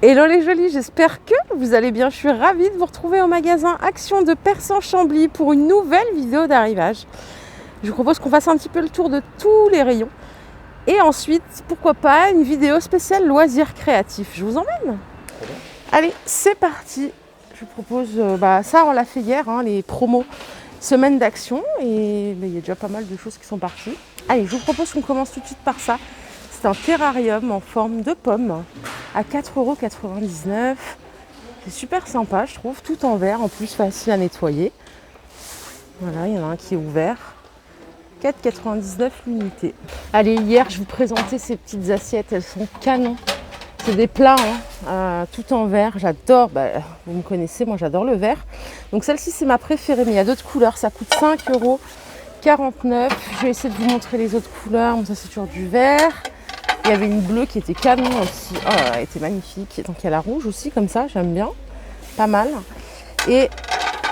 Hello les jolis, j'espère que vous allez bien. Je suis ravie de vous retrouver au magasin Action de Persan-Chambly pour une nouvelle vidéo d'arrivage. Je vous propose qu'on fasse un petit peu le tour de tous les rayons. Et ensuite, pourquoi pas, une vidéo spéciale loisirs créatifs. Je vous emmène. Allez, c'est parti. Je vous propose, ça on l'a fait hier, les promos semaine d'action. Et il y a déjà pas mal de choses qui sont parties. Allez, je vous propose qu'on commence tout de suite par ça. C'est un terrarium en forme de pomme à 4,99 €. C'est super sympa, je trouve, tout en verre, en plus facile à nettoyer. Voilà, il y en a un qui est ouvert. 4,99 € l'unité. Allez, hier, je vous présentais ces petites assiettes, elles sont canons. C'est des plats, tout en verre, j'adore. Vous me connaissez, moi j'adore le verre. Donc celle-ci, c'est ma préférée, mais il y a d'autres couleurs. Ça coûte 5,49 €. Je vais essayer de vous montrer les autres couleurs. Bon, ça, c'est toujours du vert. Il y avait une bleue qui était canon aussi. Oh, elle était magnifique. Donc il y a la rouge aussi, comme ça, j'aime bien. Pas mal. Et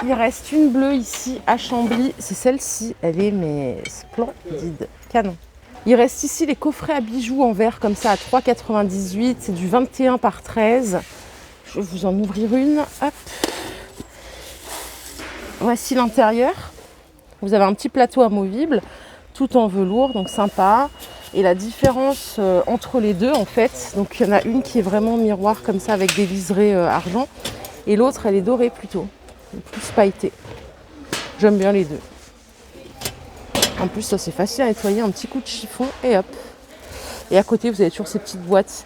il reste une bleue ici à Chambly. C'est celle-ci. Elle est splendide. Canon. Il reste ici les coffrets à bijoux en verre comme ça à 3,98 €. C'est du 21 par 13. Je vais vous en ouvrir une. Hop. Voici l'intérieur. Vous avez un petit plateau amovible, tout en velours, donc sympa. Et la différence entre les deux, en fait, donc il y en a une qui est vraiment miroir comme ça avec des liserés argent. Et l'autre, elle est dorée plutôt, plus pailletée. J'aime bien les deux. En plus, ça c'est facile à nettoyer, un petit coup de chiffon et hop. Et à côté, vous avez toujours ces petites boîtes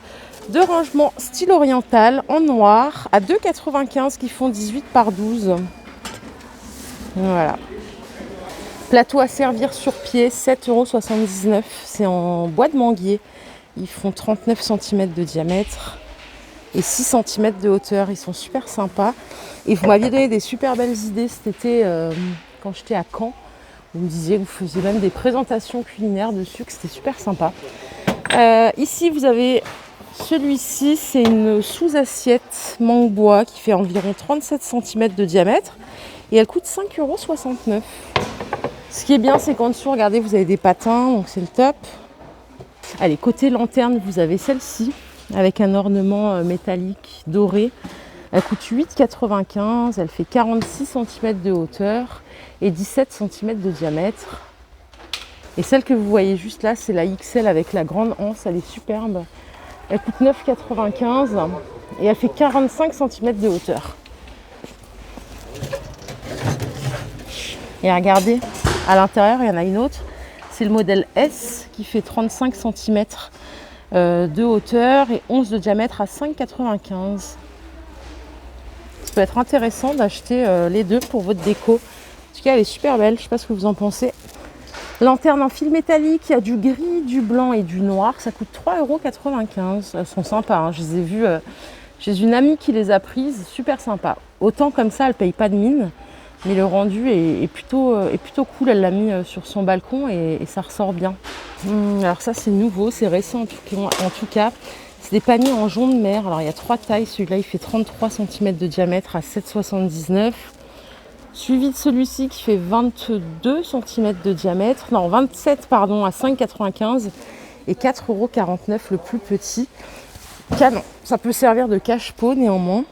de rangement style oriental en noir à 2,95 € qui font 18 par 12. Voilà. Plateau à servir sur pied, 7,79 €. C'est en bois de manguier. Ils font 39 cm de diamètre et 6 cm de hauteur. Ils sont super sympas. Et vous m'aviez donné des super belles idées cet été quand j'étais à Caen. Vous me disiez que vous faisiez même des présentations culinaires dessus, que c'était super sympa. Ici, vous avez celui-ci. C'est une sous-assiette mangue bois qui fait environ 37 cm de diamètre. Et elle coûte 5,69 €. Ce qui est bien, c'est qu'en dessous, regardez, vous avez des patins, donc c'est le top. Allez, côté lanterne, vous avez celle-ci, avec un ornement métallique doré. Elle coûte 8,95 €, elle fait 46 cm de hauteur et 17 cm de diamètre. Et celle que vous voyez juste là, c'est la XL avec la grande anse, elle est superbe. Elle coûte 9,95 € et elle fait 45 cm de hauteur. Et regardez, à l'intérieur, il y en a une autre. C'est le modèle S qui fait 35 cm de hauteur et 11 de diamètre à 5,95 €. Ça peut être intéressant d'acheter les deux pour votre déco. En tout cas, elle est super belle. Je ne sais pas ce que vous en pensez. Lanterne en fil métallique. Il y a du gris, du blanc et du noir. Ça coûte 3,95 €. Elles sont sympas. Je les ai vues chez une amie qui les a prises. Super sympa. Autant comme ça, elle ne paye pas de mine. Mais le rendu est plutôt cool. Elle l'a mis sur son balcon et ça ressort bien. Alors ça, c'est nouveau, c'est récent en tout cas. C'est des paniers en jonc de mer. Alors il y a 3 tailles. Celui-là, il fait 33 cm de diamètre à 7,79 €. Suivi de celui-ci qui fait 22 cm de diamètre. Non, 27 pardon, à 5,95 € et 4,49 € le plus petit. Canon. Ça peut servir de cache-pot néanmoins.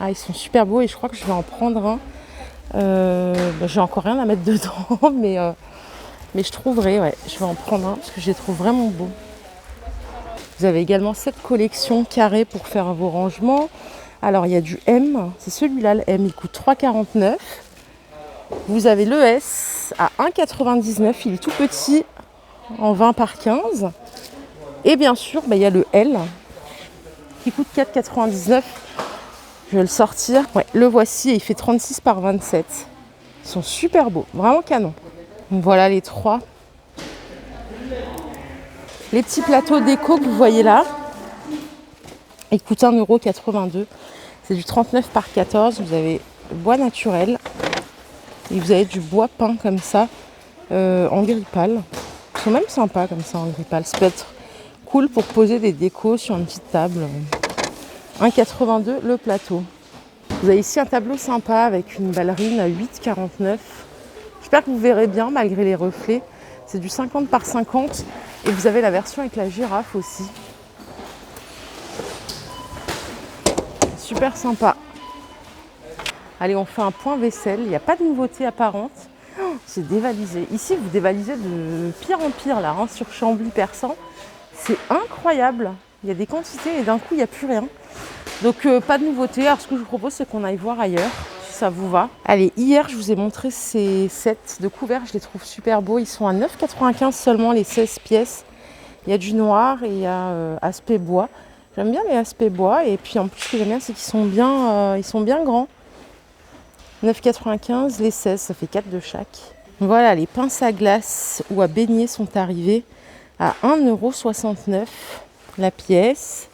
Ah, ils sont super beaux et je crois que je vais en prendre un. J'ai encore rien à mettre dedans, mais je trouverai, je vais en prendre un parce que je les trouve vraiment beaux. Vous avez également cette collection carrée pour faire vos rangements. Alors il y a du M, c'est celui-là, le M, il coûte 3,49 €. Vous avez le S à 1,99 €, il est tout petit, en 20 par 15. Et bien sûr, il y a le L qui coûte 4,99 €. Je vais le sortir. Ouais, le voici et il fait 36 par 27. Ils sont super beaux, vraiment canon. Donc voilà les 3. Les petits plateaux déco que vous voyez là, ils coûtent 1,82 €. C'est du 39 par 14. Vous avez bois naturel et vous avez du bois peint comme ça en gris pâle. Ils sont même sympas comme ça en gris pâle. Ça peut être cool pour poser des décos sur une petite table. 1,82 € le plateau. Vous avez ici un tableau sympa avec une ballerine à 8,49 €. J'espère que vous verrez bien malgré les reflets. C'est du 50 par 50 et vous avez la version avec la girafe aussi. super sympa. Allez, on fait un point vaisselle. Il n'y a pas de nouveauté apparente. Oh, c'est dévalisé. Ici, vous dévalisez de pire en pire là, hein, sur Chambly-Persan. C'est incroyable. Il y a des quantités et d'un coup, il n'y a plus rien. Donc, pas de nouveauté. Alors, ce que je vous propose, c'est qu'on aille voir ailleurs, si ça vous va. Allez, hier, je vous ai montré ces sets de couverts. Je les trouve super beaux. Ils sont à 9,95 € seulement, les 16 pièces. Il y a du noir et il y a aspect bois. J'aime bien les aspects bois. Et puis, en plus, ce que j'aime bien, c'est qu'ils sont bien grands. 9,95 les 16, ça fait 4 de chaque. Voilà, les pinces à glace ou à beignet sont arrivées à 1,69 € la pièce.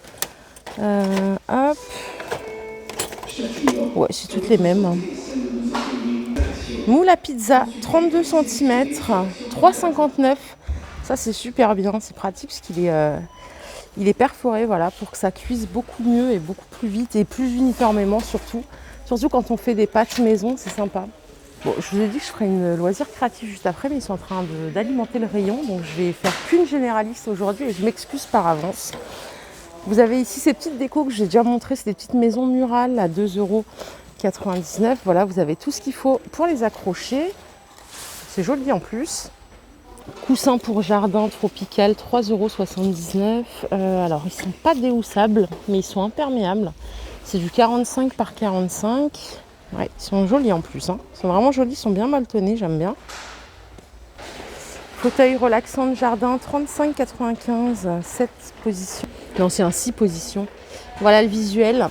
Hop. Ouais, c'est toutes les mêmes. Moule à pizza, 32 cm, 3,59 €. Ça, c'est super bien, c'est pratique parce qu'il est perforé, voilà, pour que ça cuise beaucoup mieux et beaucoup plus vite et plus uniformément surtout. Surtout quand on fait des pâtes maison, c'est sympa. Bon, je vous ai dit que je ferai une loisir créatif juste après, mais ils sont en train d'alimenter le rayon. Donc je vais faire qu'une généraliste aujourd'hui et je m'excuse par avance. Vous avez ici ces petites décos que j'ai déjà montrées. C'est des petites maisons murales à 2,99 €. Voilà, vous avez tout ce qu'il faut pour les accrocher. C'est joli en plus. Coussins pour jardin tropical, 3,79 €. Alors, ils ne sont pas déhoussables, mais ils sont imperméables. C'est du 45 par 45. Ouais, ils sont jolis en plus. Hein. Ils sont vraiment jolis, ils sont bien molletonnés, j'aime bien. Fauteuil relaxant de jardin, 35,95, 7 positions. Non, c'est un 6 positions. Voilà le visuel.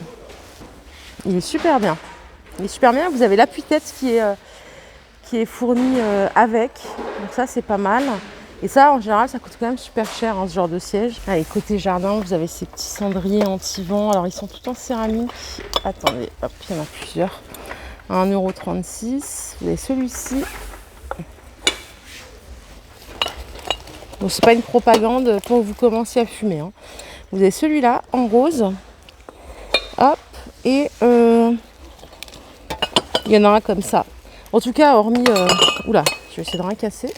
Il est super bien. Il est super bien. Vous avez l'appui-tête qui est fourni avec. Donc ça, c'est pas mal. Et ça, en général, ça coûte quand même super cher, hein, ce genre de siège. Allez, côté jardin, vous avez ces petits cendriers anti-vent. Alors, ils sont tout en céramique. Attendez, hop, il y en a plusieurs. 1,36 €. Vous avez celui-ci. Bon, c'est pas une propagande pour que vous commenciez à fumer. Hein. Vous avez celui-là, en rose. Hop. Et il y en a un comme ça. En tout cas, hormis... oula, je vais essayer de rien casser.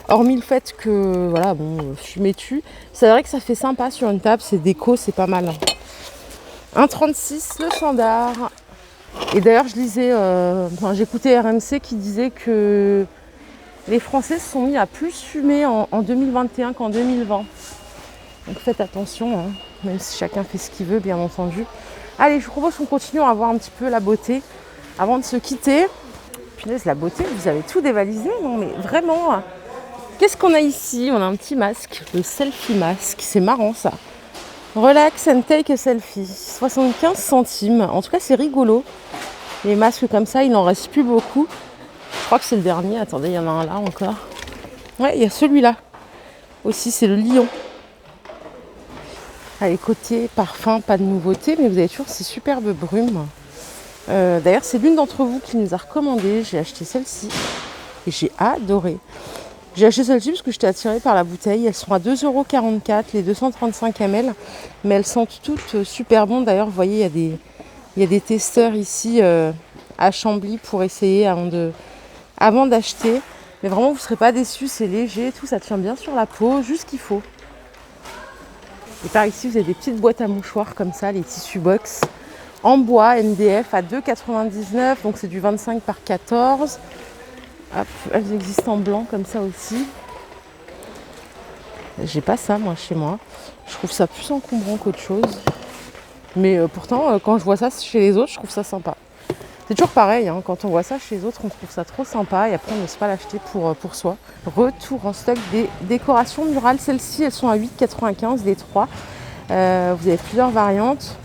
Hormis le fait que, voilà, bon, fumer tue. C'est vrai que ça fait sympa sur une table. C'est déco, c'est pas mal. 1,36 € le standard. Et d'ailleurs, je lisais... j'écoutais RMC qui disait que les Français se sont mis à plus fumer en 2021 qu'en 2020. Donc faites attention, hein, même si chacun fait ce qu'il veut, bien entendu. Allez, je vous propose qu'on continue à voir un petit peu la beauté avant de se quitter. Punaise, la beauté, vous avez tout dévalisé, non mais vraiment. Qu'est-ce qu'on a ici? On a un petit masque, le selfie masque, c'est marrant ça. Relax and take a selfie, 75 centimes. En tout cas, c'est rigolo. Les masques comme ça, il n'en reste plus beaucoup. Je crois que c'est le dernier. Attendez, il y en a un là encore. Ouais, il y a celui-là. Aussi, c'est le lion. Allez, côté parfum, pas de nouveauté, mais vous avez toujours ces superbes brumes. D'ailleurs, c'est l'une d'entre vous qui nous a recommandé. J'ai acheté celle-ci et j'ai adoré. J'ai acheté celle-ci parce que j'étais attirée par la bouteille. Elles sont à 2,44 € les 235 ml. Mais elles sentent toutes super bon. D'ailleurs, vous voyez, il y a des testeurs ici à Chambly pour essayer avant d'acheter. Mais vraiment, vous ne serez pas déçus. C'est léger, tout. Ça tient bien sur la peau, juste ce qu'il faut. Et par ici, vous avez des petites boîtes à mouchoirs comme ça, les tissus box. En bois, MDF à 2,99 €. Donc, c'est du 25 par 14. Hop, elles existent en blanc comme ça aussi. J'ai pas ça moi chez moi. Je trouve ça plus encombrant qu'autre chose. Mais pourtant quand je vois ça chez les autres, je trouve ça sympa. C'est toujours pareil, hein, quand on voit ça chez les autres, on trouve ça trop sympa et après on n'ose pas l'acheter pour soi. Retour en stock des décorations murales. Celles-ci, elles sont à 8,95 € les 3. Vous avez plusieurs variantes.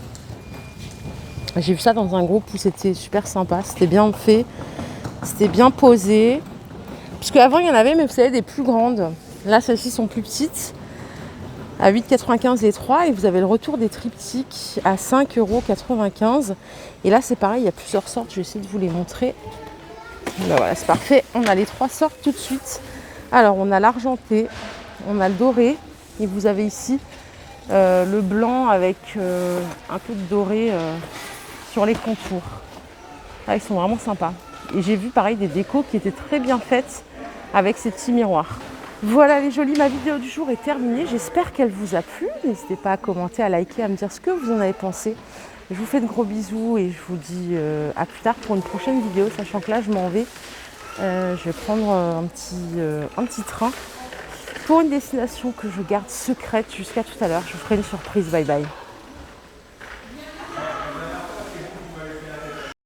J'ai vu ça dans un groupe où c'était super sympa, c'était bien fait. C'était bien posé. Parce qu'avant, il y en avait, mais vous savez, des plus grandes. Là, celles-ci sont plus petites. À 8,95 € les 3. Et vous avez le retour des triptyques à 5,95 €. Et là, c'est pareil, il y a plusieurs sortes. Je vais essayer de vous les montrer. Ben voilà, c'est parfait. On a les 3 sortes tout de suite. Alors, on a l'argenté, on a le doré. Et vous avez ici le blanc avec un peu de doré sur les contours. Là, ils sont vraiment sympas. Et j'ai vu pareil des décos qui étaient très bien faites avec ces petits miroirs. Voilà les jolis, ma vidéo du jour est terminée. J'espère qu'elle vous a plu. N'hésitez pas à commenter, à liker, à me dire ce que vous en avez pensé. Je vous fais de gros bisous et je vous dis à plus tard pour une prochaine vidéo, sachant que là je m'en vais. Je vais prendre un petit train pour une destination que je garde secrète jusqu'à tout à l'heure. Je vous ferai une surprise. Bye bye.